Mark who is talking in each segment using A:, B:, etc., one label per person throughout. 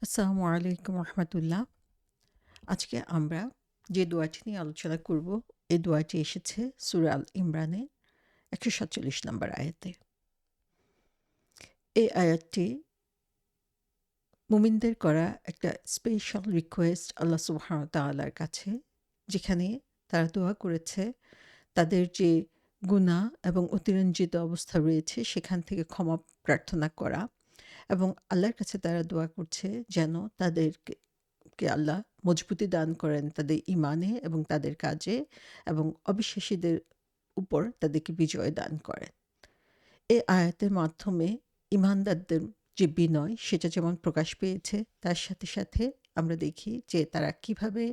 A: আসসালামু আলাইকুম রহমতুল্লাহ। আজকে আমরা যে দোয়াটি নিয়ে আলোচনা করব, এই দোয়াটি এসেছে সূরা আল ইমরানে ১৪৭ নম্বর আয়াতে। এই আয়াতটি মুমিনদের করা একটা স্পেশাল রিকোয়েস্ট আল্লাহ সুবহানাহু ওয়া তাআলার কাছে, যেখানে তারা দোয়া করেছে তাদের যে গুনাহ এবং অতিরঞ্জিত অবস্থা রয়েছে সেখান থেকে ক্ষমা প্রার্থনা করা, এবং আল্লাহর কাছে তারা দোয়া করছে যেন তাদেরকে আল্লাহ মজবুতি দান করেন তাদের ঈমানে এবং তাদের কাজে, এবং অবিশ্বাসীদের উপর তাদেরকে বিজয় দান করেন। এই আয়াতের মাধ্যমে ঈমানদারদের যে বিনয় সেটা যেমন প্রকাশ পেয়েছে, তার সাথে, সাথে আমরা দেখি যে তারা কিভাবে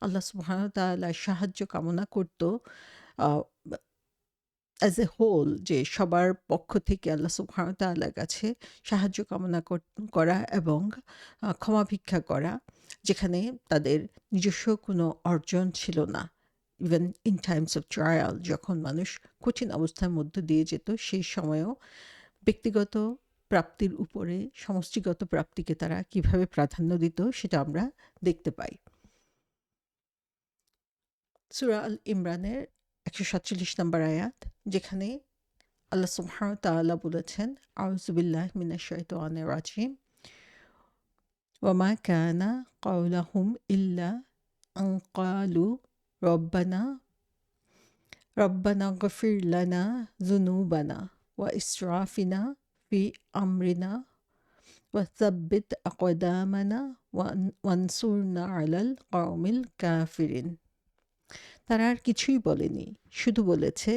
A: আল্লাহ সুবহানাহু ওয়া তাআলার সাহায্য কামনা করত আ বা অ্যাজ এ হোল, যে সবার পক্ষ থেকে আল্লাহ সুবহানাহু ওয়া তাআলার কাছে সাহায্য কামনা করা এবং ক্ষমা ভিক্ষা করা, যেখানে তাদের নিজস্ব কোনো অর্জন ছিল না। Even in Times of trial, যখন মানুষ কঠিন অবস্থার মধ্য দিয়ে যেত, সেই সময়েও ব্যক্তিগত প্রাপ্তির উপরে সমষ্টিগত প্রাপ্তিকে তারা কিভাবে প্রাধান্য দিত সেটা আমরা দেখতে পাই। সূরা আল ইমরানের ১৪৭ নম্বর আয়াত, যেখানে আল্লাহ সুবহানাহু ওয়া তাআলা বলেছেন, আউযু বিল্লাহি মিনাশ শাইতানির রাজিম, ওয়া মা কানা কাওলাহুম ইল্লা আন ক্বালু রব্বানা রব্বানা গফির লানা যুনুবানা ওয়া ইসরাফিনা ফি আমরিনা ওয়া সাব্বিত আকদামানা ওয়ানসুরনা আলাল কওমিল কাফিরিন। তারা আর কিছুই বলেনি, শুধু বলেছে,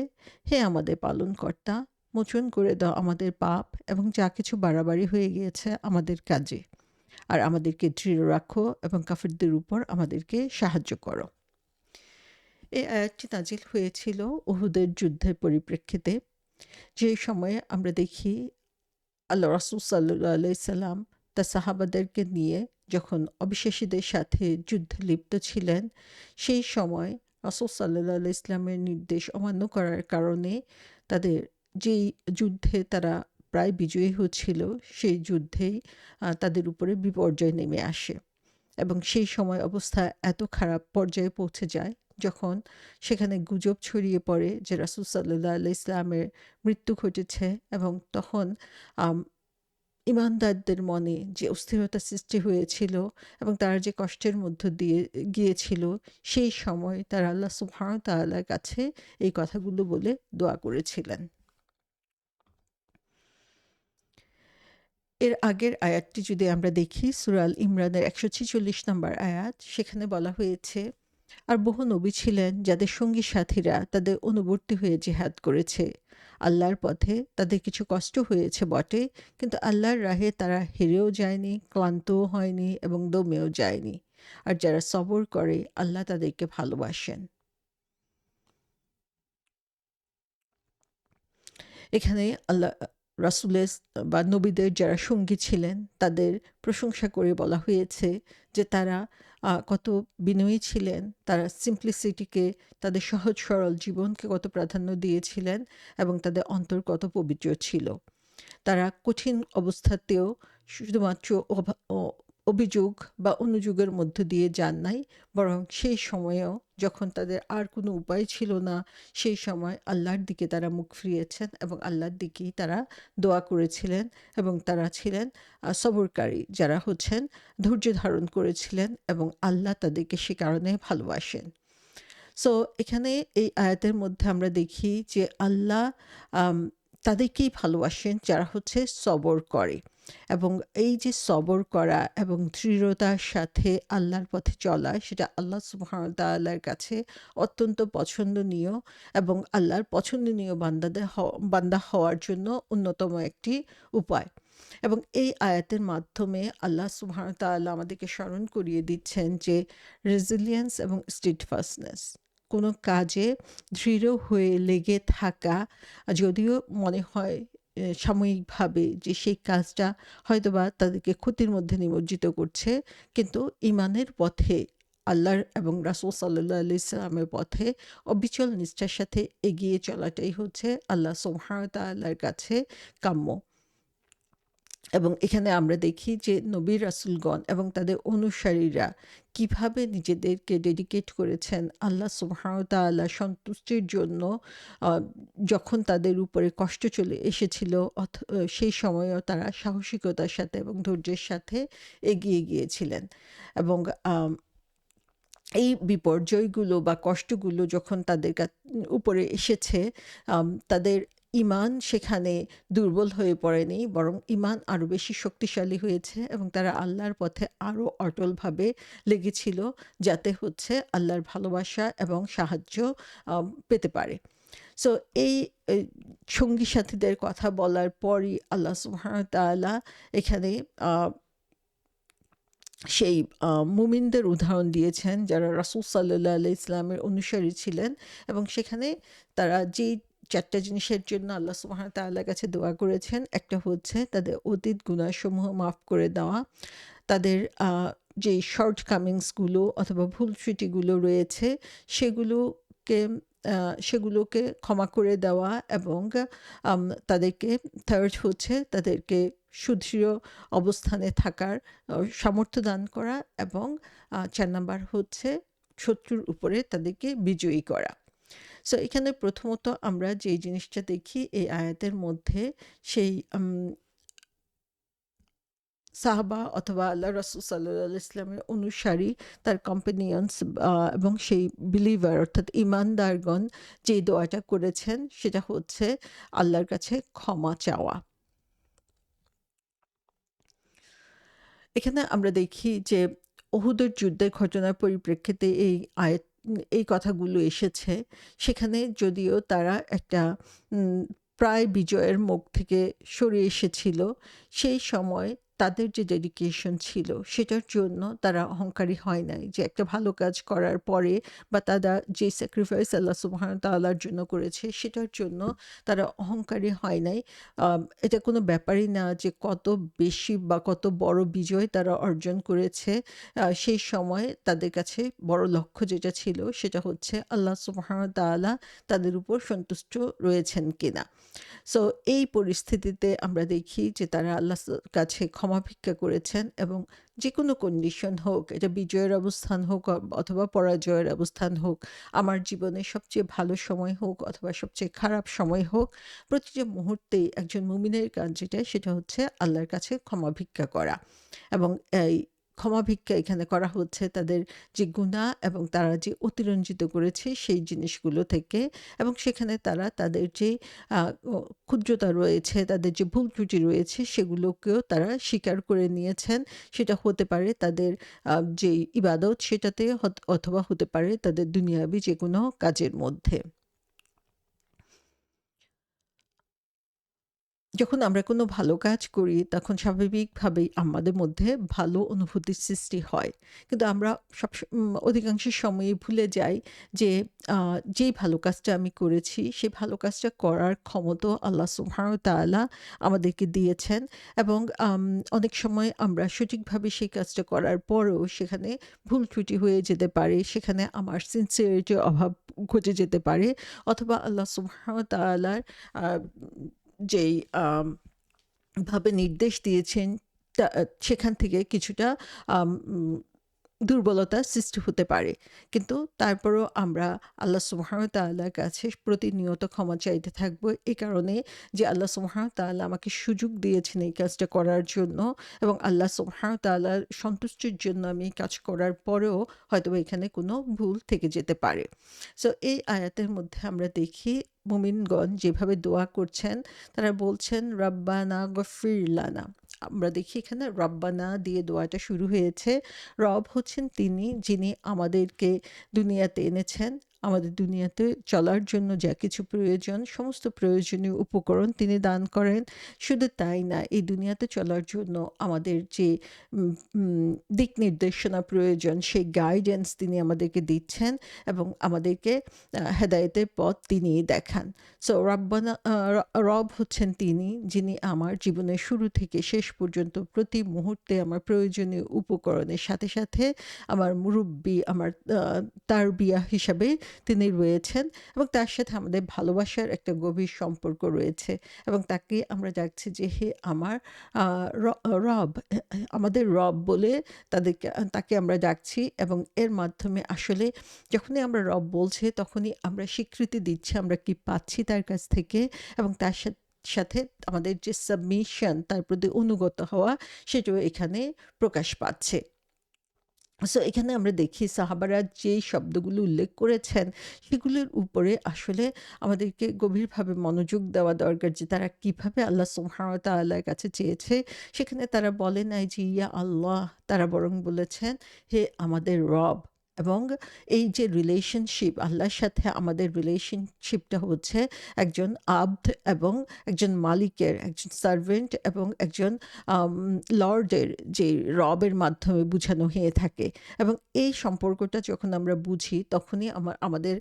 A: হে আমাদের পালনকর্তা, মোচন করে দাও আমাদের পাপ এবং যা কিছু বাড়াবাড়ি হয়ে গিয়েছে আমাদের কাজে, আর আমাদেরকে দৃঢ় রাখো এবং কাফিরদের উপর আমাদেরকে সাহায্য করো। এই আয়াতটি নাজিল হয়েছিল উহুদের যুদ্ধের পরিপ্রেক্ষিতে, যে সময়ে আমরা দেখি আল্লাহ রাসূল সাল্লাল্লাহু আলাইহি সাল্লাম তার সাহাবাদেরকে নিয়ে যখন অবিশ্বাসীদের সাথে যুদ্ধে লিপ্ত ছিলেন, সেই সময় রাসূল সাল্লাল্লাহু আলাইহি ইসলামের নির্দেশ অমান্য করার কারণে তাদের যেই যুদ্ধে তারা প্রায় বিজয়ী হচ্ছিল, সেই যুদ্ধেই তাদের উপরে বিপর্যয় নেমে আসে, এবং সেই সময় অবস্থা এত খারাপ পর্যায়ে পৌঁছে যায় যখন সেখানে গুজব ছড়িয়ে পড়ে যে রাসূল সাল্লাল্লাহু আলাইহি ইসলামের মৃত্যু ঘটেছে, এবং তখন আম ঈমানদারদের মনে যে অস্থিরতা সৃষ্টি হয়েছিল এবং তারা যে কষ্টের মধ্য দিয়ে গিয়েছিল, সেই সময় তারা আল্লাহ সুবহানাহু ওয়া তাআলার কাছে এই কথাগুলো বলে দোয়া করেছিলেন। এর আগের আয়াতটি যদি আমরা দেখি, সূরা আল ইমরানের ১৪৬ নম্বর আয়াত, সেখানে বলা হয়েছে, আর বহু নবী ছিলেন যাদের সঙ্গী সাথীরা তাদের অনুবর্তী হয়ে জিহাদ করেছে। আল্লাহর পথে তাদের কিছু কষ্ট হয়েছে বটে, কিন্তু আল্লাহর রাহে তারা হেরেও যায়নি, ক্লান্তও হয়নি এবং দমেও যায়নি। আর যারা সবর করে আল্লাহ তাদেরকে ভালোবাসেন। এখানে আল্লাহ রাসূলের বা নবীদের যারা সঙ্গী ছিলেন তাদের প্রশংসা করে বলা হয়েছে যে তারা কত বিনয়ী ছিলেন, তারা সিম্পলিসিটিকে, তাদের সহজ সরল জীবনকে কত প্রাধান্য দিয়েছিলেন, এবং তাদের অন্তর কত পবিত্র ছিল। তারা কঠিন অবস্থাতেও শুধুমাত্র অভিযোগ বা অনুযোগের মধ্য দিয়ে যান নাই, বরং সেই সময়েও যখন তাদের আর কোনো উপায় ছিল না, সেই সময় আল্লাহর দিকে তারা মুখ ফিরিয়েছেন এবং আল্লাহর দিকেই তারা দোয়া করেছিলেন, এবং তারা ছিলেন সবরকারী, যারা হচ্ছেন ধৈর্য ধারণ করেছিলেন, এবং আল্লাহ তাদেরকে সে কারণে ভালোবাসেন। সো এখানে এই আয়াতের মধ্যে আমরা দেখি যে আল্লাহ আম তাদেরকেই ভালোবাসেন যারা হচ্ছে সবর করে, এবং এই যে সবর করা এবং দৃঢ়তার সাথে আল্লাহর পথে চলা, সেটা আল্লাহ সুবহানাহু ওয়া তাআলার কাছে অত্যন্ত পছন্দনীয়, এবং আল্লাহর পছন্দনীয় বান্দা হওয়ার জন্য অন্যতম একটি উপায়। এবং এই আয়াতের মাধ্যমে আল্লাহ সুবহানাহু ওয়া তাআলা আমাদেরকে স্মরণ করিয়ে দিচ্ছেন যে রেজিলিয়েন্স এবং স্টিডফাস্টনেস, কোনো কাজে দৃঢ় হয়ে লেগে থাকা, যদিও মনে হয় সাময়িকভাবে যে সেই কাজটা হয়তোবা তাদেরকে ক্ষতির মধ্যে নিমজ্জিত করছে, কিন্তু ঈমানের পথে আল্লাহর এবং রাসূল সাল্লাল্লাহু আলাইহি সাল্লামের পথে অবিচল নিষ্ঠার সাথে এগিয়ে চলাটাই হচ্ছে আল্লাহ সুবহানাহু ওয়া তাআলার কাছে কাম্য। এবং এখানে আমরা দেখি যে নবী রাসূলগণ এবং তাদের অনুসারীরা কিভাবে নিজেদেরকে ডেডিকেট করেছেন আল্লাহ সুবহানাহু ওয়া তাআলার সন্তুষ্টির জন্য। আ যখন তাদের উপরে কষ্ট চলে এসেছিল সেই সময়েও তারা সাহসিকতার সাথে এবং ধৈর্যের সাথে এগিয়ে গিয়েছিলেন। এবং আম এই বিপর্যয়গুলো বা কষ্টগুলো যখন তাদের উপরে এসেছে, তাদের ঈমান সেখানে দুর্বল হয়ে পড়েনি, বরং ঈমান আরো বেশি শক্তিশালী হয়েছে এবং তারা আল্লাহর পথে আরো অটলভাবে লেগেছিল, যাতে হচ্ছে আল্লাহর ভালোবাসা এবং সাহায্য পেতে পারে। সো এই এই সঙ্গী সাথীদের কথা বলার পরই আল্লাহ সুবহানাহু ওয়া তাআলা এখানে আ সেই মুমিনদের উদাহরণ দিয়েছেন যারা রাসূল সাল্লাল্লাহু আলাইহি ইসলামের অনুসারী ছিলেন, এবং সেখানে তারা যেই ৪ টা জিনিসের জন্য আল্লাহ সুবহানাহু ওয়া তাআলার কাছে দোয়া করেছেন, একটা হচ্ছে তাদের অতীত গুনাহসমূহ মাফ করে দেওয়া, তাদের যেই শর্ট কামিংস গুলো অথবা ভুল ত্রুটিগুলো রয়েছে সেগুলোকে আ সেগুলোকে ক্ষমা করে দেওয়া, এবং তাদেরকে থার্ড হচ্ছে তাদেরকে সুদৃঢ় অবস্থানে থাকার সামর্থ্য দান করা, এবং ৪ নাম্বার হচ্ছে শত্রুর উপরে তাদেরকে বিজয়ী করা। সো এখানে প্রথমত আমরা যেই জিনিসটা দেখি এই আয়াতের মধ্যে, সেই সাহাবা অথবা আল্লাহ রাসূল সাল্লাল্লাহু আলাইহি ওয়াসাল্লামের অনুসারী, তার কম্পেনিয়ন্স এবং সেই বিলিভার অর্থাৎ ঈমানদারগণ যে দোয়াটা করেছেন সেটা হচ্ছে আল্লাহর কাছে ক্ষমা চাওয়া। এখানে আমরা দেখি যে উহুদের যুদ্ধের ঘটনার পরিপ্রেক্ষিতে এই কথাগুলো এসেছে। সেখানে যদিও তারা একটা উম প্রায় বিজয়ের মুখ থেকে সরে এসেছিল, সেই সময় তাদের যে ডেডিকেশন ছিল সেটার জন্য তারা অহংকারী হয় নাই। যে একটা ভালো কাজ করার পরে বা তারা যে স্যাক্রিফাইস আল্লাহ সুবহানাহু ওয়া তাআলার জন্য করেছে সেটার জন্য তারা অহংকারী হয় নাই। এটা কোনো ব্যাপারই না যে কত বেশি বা কত বড় বিজয় তারা অর্জন করেছে। সেই সময় তাদের কাছে বড় লক্ষ্য যেটা ছিল সেটা হচ্ছে আল্লাহ সুবহানাহু ওয়া তাআলা তাদের উপর সন্তুষ্ট রয়েছেন কিনা। সো এই পরিস্থিতিতে আমরা দেখি যে তারা আল্লাহর কাছে ক্ষমা ভিক্ষা করেছেন, এবং যেকোনো কন্ডিশন হোক, এটা বিজয়ের অবস্থান হোক অথবা পরাজয়ের অবস্থান হোক, আমার জীবনের সবচেয়ে ভালো সময় হোক অথবা সবচেয়ে খারাপ সময় হোক, প্রতিটা মুহূর্তেই একজন মুমিনের কাজ যেটা সেটা হচ্ছে আল্লাহর কাছে ক্ষমা ভিক্ষা করা। এবং এই ক্ষমা ভিক্ষা এখানে করা হচ্ছে তাদের যে গুনাহ এবং তারা যে অতিরঞ্জিত করেছে সেই জিনিসগুলো থেকে, এবং সেখানে তারা তাদের যে আ ও ক্ষুদ্রতা রয়েছে, তাদের যে ভুল ত্রুটি রয়েছে সেগুলোকেও তারা স্বীকার করে নিয়েছেন। সেটা হতে পারে তাদের যে ইবাদত সেটাতে অথবা হতে পারে তাদের দুনিয়াবি যেকোনো কাজের মধ্যে। যখন আমরা কোনো ভালো কাজ করি তখন স্বাভাবিকভাবেই আমাদের মধ্যে ভালো অনুভূতির সৃষ্টি হয়। কিন্তু আমরা অধিকাংশ সময়ই ভুলে যাই যে যেই ভালো কাজটা আমি করেছি সেই ভালো কাজটা করার ক্ষমতাও আল্লাহ সুবহানাহু ওয়া তাআলা আমাদেরকে দিয়েছেন, এবং অনেক সময় আমরা সঠিকভাবে সেই কাজটা করার পরেও সেখানে ভুল ত্রুটি হয়ে যেতে পারে। সেখানে আমার সিনসিয়ারিটির অভাব ঘটে যেতে পারে, অথবা আল্লাহ সুবহানাহু ওয়া তাআলার আ যেই ভাবে নির্দেশ দিয়েছেন সেখান থেকে কিছুটা আম উম দুর্বলতার সৃষ্টি হতে পারে। কিন্তু তারপরও আমরা আল্লাহ সুবহানাহু ওয়া তাআলার কাছে প্রতিনিয়ত ক্ষমা চাইতে থাকবো। এই কারণে যে আল্লাহ সুবহানাহু ওয়া তাআলা আমাকে সুযোগ দিয়েছেন এই কাজটা করার জন্য, এবং আল্লাহ সুবহানাহু ওয়া তাআলার সন্তুষ্টির জন্য আমি এই কাজ করার পরেও হয়তোবা এখানে কোনো ভুল থেকে যেতে পারে। সো এই আয়াতের মধ্যে আমরা দেখি মুমিনগণ যেভাবে দোয়া করছেন, তারা বলছেন রব্বানা গফির লানা। আমরা দেখি এখানে রব্বানা দিয়ে দোয়াটা শুরু হয়েছে। রব হচ্ছেন তিনি যিনি আমাদেরকে দুনিয়াতে এনেছেন। আমাদের দুনিয়াতে চলার জন্য যা কিছু প্রয়োজন, সমস্ত প্রয়োজনীয় উপকরণ তিনি দান করেন। শুধু তাই না, এই দুনিয়াতে চলার জন্য আমাদের যে উম উম দিক নির্দেশনা প্রয়োজন, সেই গাইডেন্স তিনি আমাদেরকে দিচ্ছেন, এবং আমাদেরকে হেদায়েতের পথ তিনিই দেখান। সো রাব্বানা রব হচ্ছেন তিনি যিনি আমার জীবনের শুরু থেকে শেষ পর্যন্ত প্রতি মুহূর্তে আমার প্রয়োজনীয় উপকরণের সাথে, সাথে আমার মুরুব্বি, আমার তারবিয়া হিসাবে তিনি রয়েছেন এবং তার সাথে আমাদের ভালোবাসার একটা গভীর সম্পর্ক রয়েছে এবং তাকে আমরা ডাকছি যে, "হে আমার আ র রব", আমাদের রব বলে তাকে আমরা ডাকছি এবং এর মাধ্যমে আসলে যখনই আমরা রব বলছি, তখনই আমরা স্বীকৃতি দিচ্ছি আমরা কি পাচ্ছি তার কাছ থেকে এবং তার সাথে আমাদের যে সাবমিশন, তার প্রতি অনুগত হওয়া, সেটাও এখানে প্রকাশ পাচ্ছে। সো এখানে আমরা দেখি সাহাবারা যেই শব্দগুলো উল্লেখ করেছেন, সেগুলোর উপরে আসলে আমাদেরকে গভীরভাবে মনোযোগ দেওয়া দরকার যে তারা কিভাবে আল্লাহ সুবহানাহু ওয়া তাআলার কাছে চেয়েছে। সেখানে তারা বলে নাই যে ইয়া আল্লাহ, তারা বরং বলেছেন হে আমাদের রব। এবং এই যে রিলেশনশিপ, আল্লাহর সাথে আমাদের রিলেশনশিপটা হচ্ছে একজন আব্দ এবং একজন মালিকের, একজন সার্ভেন্ট এবং একজন আম লর্ডের, যে রবের মাধ্যমে বুঝানো হয়ে থাকে। এবং এই সম্পর্কটা যখন আমরা বুঝি, তখনই আমাদের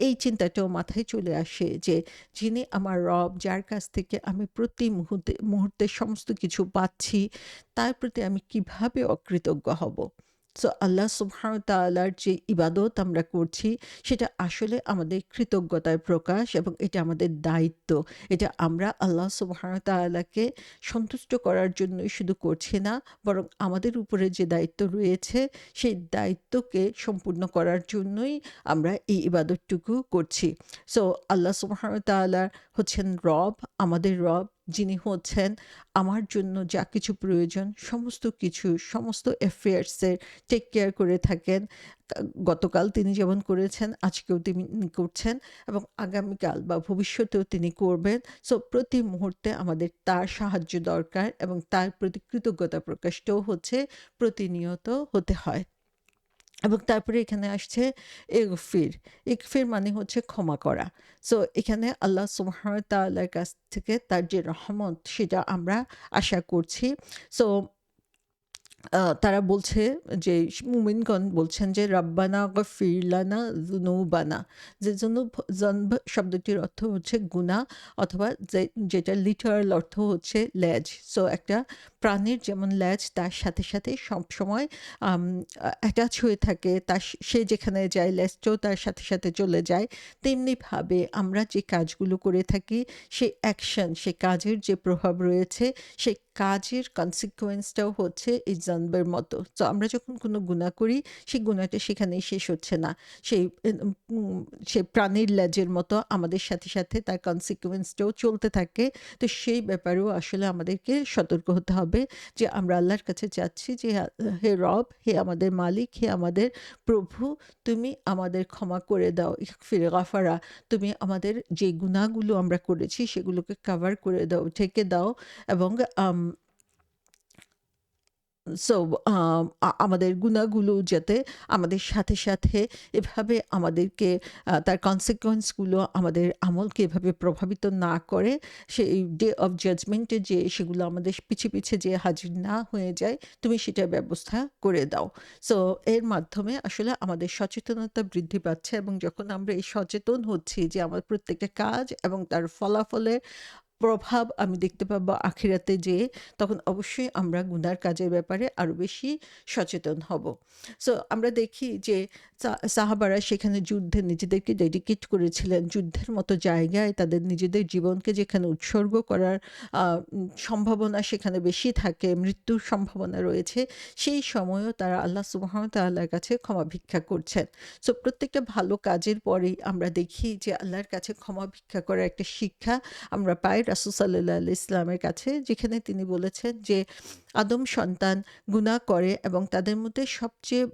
A: এই চিন্তাটাও মাথায় চলে আসে যে, যিনি আমার রব, যার কাছ থেকে আমি প্রতি মুহূর্তে সমস্ত কিছু পাচ্ছি, তার প্রতি আমি কিভাবে অকৃতজ্ঞ হব? সো আল্লাহ সুবহানাহু ওয়া তাআলার যে ইবাদত আমরা করছি, সেটা আসলে আমাদের কৃতজ্ঞতার প্রকাশ এবং এটা আমাদের দায়িত্ব। এটা আমরা আল্লাহ সুবহানাহু ওয়া তাআলাকে সন্তুষ্ট করার জন্যই শুধু করছি না, বরং আমাদের উপরে যে দায়িত্ব রয়েছে, সেই দায়িত্বকে সম্পূর্ণ করার জন্যই আমরা এই ইবাদতটুকু করছি। সো আল্লাহ সুবহানাহু ওয়া তাআলা হচ্ছেন রব, আমাদের রব, যিনি হচ্ছেন আমার জন্য যা কিছু প্রয়োজন সমস্ত কিছু, সমস্ত অ্যাফেয়ার্স এর টেক কেয়ার করে থাকেন। কা গতকাল তিনি যেমন করেছেন, আজকেও তিনি করছেন এবং আগামীকাল বা ভবিষ্যতেও তিনি করবেন। সো প্রতি মুহূর্তে আমাদের তার সাহায্য দরকার এবং তার প্রতি কৃতজ্ঞতা প্রকাশটাও হচ্ছে প্রতিনিয়ত হতে হয়। এবং তারপরে এখানে আসছে ইগফির। ইগফির মানে হচ্ছে ক্ষমা করা। সো এখানে আল্লাহ সুবহানাহু ওয়া তাআলার কাছ থেকে তার যে রহমত, সেটা আমরা আশা করছি। সো তারা বলছে যে মুমিনগণ বলছেন যে রাব্বানা গফির লানা যুনুবানা, যে জনব শব্দটির অর্থ হচ্ছে গুনাহ অথবা যেটা লিটারাল অর্থ হচ্ছে লেজ। সো একটা প্রাণীর যেমন লেজ তার সাথে সাথে সবসময় আম অ্যাটাচ হয়ে থাকে, সে যেখানে যায় লেজটাও তার সাথে সাথে চলে যায়। তেমনিভাবে আমরা যে কাজগুলো করে থাকি, সেই অ্যাকশন, সে কাজের যে প্রভাব রয়েছে, সেই কাজের কনসিকুয়েন্সটাও হচ্ছে এই জন্মের মতো। তো আমরা যখন কোনো গুনাহ করি, সেই গুনাহটা সেখানেই শেষ হচ্ছে না। সেই সে প্রাণীর লেজের মতো আমাদের সাথে সাথে তার কনসিকুয়েন্সটাও চলতে থাকে। তো সেই ব্যাপারেও আসলে আমাদেরকে সতর্ক হতে হবে যে আমরা আল্লাহর কাছে চাচ্ছি যে, হে রব, হে আমাদের মালিক, হে আমাদের প্রভু, তুমি আমাদের ক্ষমা করে দাও। ইগফির গাফারা, তুমি আমাদের যে গুনাহগুলো আমরা করেছি সেগুলোকে কভার করে দাও, ঢেকে দাও এবং আম সো আমাদের গুনাহগুলো যাতে আমাদের সাথে সাথে এভাবে আমাদেরকে তার কনসিকুয়েন্স গুলো আমাদের আমলকে এভাবে প্রভাবিত না করে, সেই ডে অফ জাজমেন্ট এ যে সেগুলো আমাদের পিছে পিছে যে হাজির না হয়ে যায়, তুমি সেটার ব্যবস্থা করে দাও। সো এর মাধ্যমে আসলে আমাদের সচেতনতা বৃদ্ধি পাচ্ছে এবং যখন আমরা এই সচেতন হচ্ছি যে আমার প্রত্যেকটা কাজ এবং তার ফলাফলের প্রভাব আমি দেখতে পাবো আখিরাতে যেয়ে, তখন অবশ্যই আমরা গুনার কাজের ব্যাপারে আরো বেশি সচেতন হব। সো আমরা দেখি যে সাহাবারা সেখানে যুদ্ধে নিজেদেরকে ডেডিকেট করেছিলেন। যুদ্ধের মতো জায়গায় তাদের নিজেদের জীবনকে যেখানে উৎসর্গ করার সম্ভাবনা সেখানে বেশি থাকে, মৃত্যুর সম্ভাবনা রয়েছে, সেই সময়ও তারা আল্লাহ সুবহানাহু ওয়া তাআলার কাছে ক্ষমা ভিক্ষা করছেন। সো প্রত্যেকটা ভালো কাজের পরেই আমরা দেখি যে আল্লাহর কাছে ক্ষমা ভিক্ষা করার একটা শিক্ষা আমরা পাই রাসূল সাল্লাল্লাহু আলাইহি ইসলামের কাছে, যেখানে তিনি বলেছেন যে আদম সন্তান গুনাহ করে এবং তাদের মধ্যে সবচেয়ে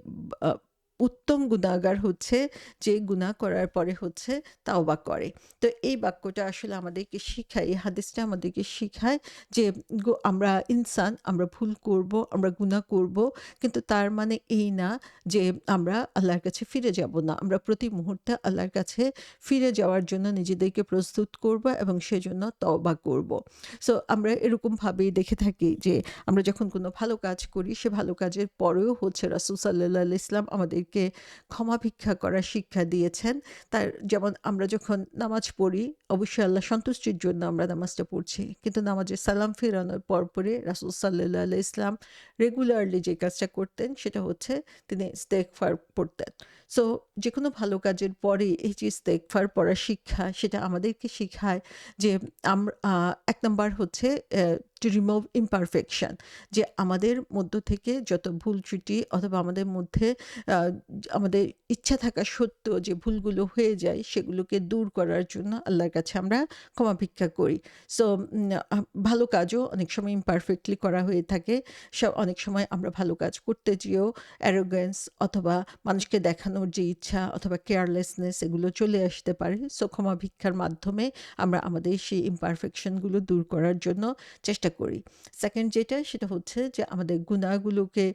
A: আ উত্তম গুনাহগার হচ্ছে যে গুনাহ করার পরে হচ্ছে তাওবা করে। তো এই বাক্যটা আসলে আমাদেরকে শিখায়, এই হাদিসটা আমাদেরকে শিখায় যে আমরা ইনসান, আমরা ভুল করব, আমরা গুনাহ করব। কিন্তু তার মানে এই না যে আমরা আল্লাহর কাছে ফিরে যাব না। আমরা প্রতি মুহূর্তে আল্লাহর কাছে ফিরে যাওয়ার জন্য নিজেদেরকে প্রস্তুত করব এবং সেজন্য তওবা করব। সো আমরা এরকমভাবেই দেখে থাকি যে আমরা যখন কোনো ভালো কাজ করি, সে ভালো কাজের পরেও হচ্ছে রাসূল সাল্লাল্লাহু আলাইহি ইসলাম আমাদেরকে আমাদেরকে ক্ষমা ভিক্ষা করার শিক্ষা দিয়েছেন। তার যেমন আমরা যখন নামাজ পড়ি, অবশ্যই আল্লাহ সন্তুষ্টির জন্য আমরা নামাজটা পড়ছি। কিন্তু নামাজে সালাম ফিরানোর পরপরই রাসূল সাল্লাল্লাহু আলাইহি ইসলাম রেগুলারলি যে কাজটা করতেন সেটা হচ্ছে তিনি ইস্তেগফার পড়তেন। সো যেকোনো ভালো কাজের পরে এই যে ইস্তেগফার পড়ার শিক্ষা সেটা আমাদেরকে শিখায় যে আমরা ১ নাম্বার হচ্ছে to remove imperfection, যে আমাদের মধ্য থেকে যত ভুল ত্রুটি অথবা আমাদের মধ্যে আ আমাদের ইচ্ছা থাকা সত্ত্বেও যে ভুলগুলো হয়ে যায় সেগুলোকে দূর করার জন্য আল্লাহর কাছে আমরা ক্ষমা ভিক্ষা করি। সো ভালো কাজও অনেক সময় imperfectly করা হয়ে থাকে। অনেক সময় আমরা ভালো কাজ করতে যেয়েও arrogance অথবা মানুষকে দেখানোর যে ইচ্ছা অথবা carelessness এগুলো চলে আসতে পারে। সো ক্ষমা ভিক্ষার মাধ্যমে আমরা আমাদের সেই imperfection গুলো দূর করার জন্য চেষ্টা করি। 2nd যেটা সেটা হচ্ছে যে আমাদের গুনাহগুলোকে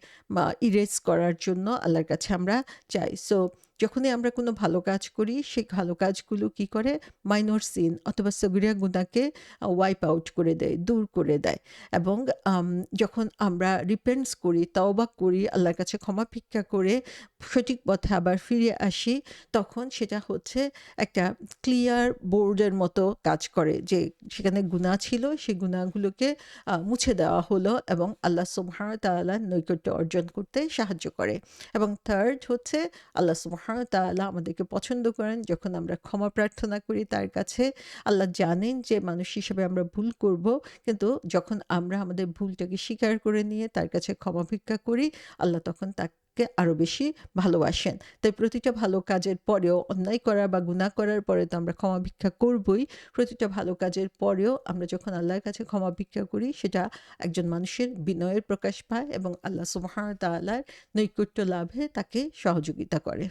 A: erase করার জন্য আল্লাহর কাছে আমরা চাই। সো যখনই আমরা কোনো ভালো কাজ করি সেই ভালো কাজগুলো কি করে মাইনর সিন অথবা সগীরা গুনাহকে ওয়াইপ আউট করে দেয়, দূর করে দেয়। এবং আম যখন আমরা রিপেন্টস করি, তাওবা করি, আল্লাহর কাছে ক্ষমা ভিক্ষা করে সঠিক পথে আবার ফিরে আসি, তখন সেটা হচ্ছে একটা ক্লিয়ার বোর্ডের মতো কাজ করে যে সেখানে গুনাহ ছিল, সেই গুনাহগুলোকে মুছে দেওয়া হলো এবং আল্লাহ সুবহানাহু ওয়া তাআলার নৈকট্য অর্জন করতে সাহায্য করে। এবং 3rd হচ্ছে আল্লাহ সুবহানাহু ওয়া তাআলা আমাদেরকে পছন্দ করেন যখন আমরা ক্ষমা প্রার্থনা করি তার কাছে। আল্লাহ জানেন যে মানুষ হিসেবে আমরা ভুল করব। কিন্তু যখন আমরা আমাদের ভুলটাকে স্বীকার করে নিয়ে তার কাছে ক্ষমা ভিক্ষা করি, আল্লাহ তখন তাকে আরো বেশি ভালোবাসেন। তাই প্রতিটা ভালো কাজের পরেও অন্যায় করা বা গুনাহ করার পরে তো আমরা ক্ষমা ভিক্ষা করবই। প্রতিটা ভালো কাজের পরেও আমরা যখন আল্লাহর কাছে ক্ষমা ভিক্ষা করি সেটা একজন মানুষের বিনয়ের প্রকাশ পায় এবং আল্লাহ সুবহানাহু ওয়া তাআলার নৈকট্য লাভে তাকে সহযোগিতা করে।